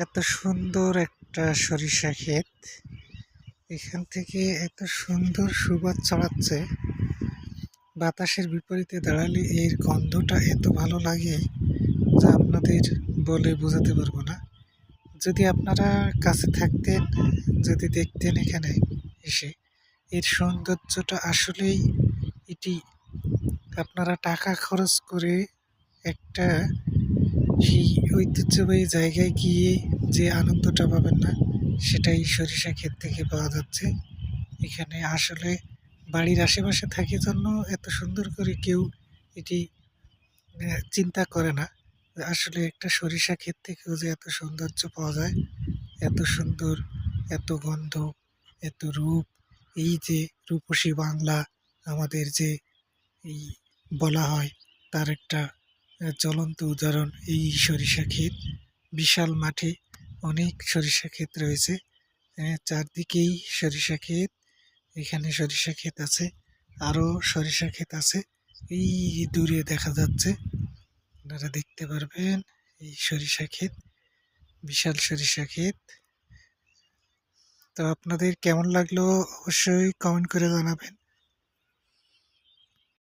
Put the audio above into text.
এত সুন্দর একটা সরিষা ক্ষেত, এখান থেকে এত সুন্দর সুবাস ছড়াচ্ছে। বাতাসের বিপরীতে দাঁড়ালে এর গন্ধটা এত ভালো লাগে যা আপনাদের বলে বোঝাতে পারবো না। যদি আপনারা কাছে থাকতেন, যদি দেখতেন এখানে এসে, এর সৌন্দর্যটা আসলেই এটি আপনারা টাকা খরচ করে একটা সেই ঐতিহ্যবাহী জায়গায় গিয়ে যে আনন্দটা পাবেন না, সেটাই সরিষা ক্ষেত থেকে পাওয়া যাচ্ছে। এখানে আসলে বাড়ির আশেপাশে থাকে জন্য এত সুন্দর করে কেউ এটি চিন্তা করে না। আসলে একটা সরিষা ক্ষেত থেকেও যে এত সৌন্দর্য পাওয়া যায়, এত সুন্দর, এত গন্ধ, এত রূপ। এই যে রূপসী বাংলা আমাদের যে এই বলা হয়, তার একটা জ্বলন্ত উদাহরণ এই সরিষা ক্ষেত। বিশাল মাঠে অনেক সরিষা ক্ষেত রয়েছে, চারদিকেই সরিষা ক্ষেত। এখানে সরিষা ক্ষেত আছে, আরও সরিষা ক্ষেত আছে, এই দূরে দেখা যাচ্ছে, আপনারা দেখতে পারবেন এই সরিষা ক্ষেত, বিশাল সরিষা ক্ষেত। তো আপনাদের কেমন লাগলো অবশ্যই কমেন্ট করে জানাবেন।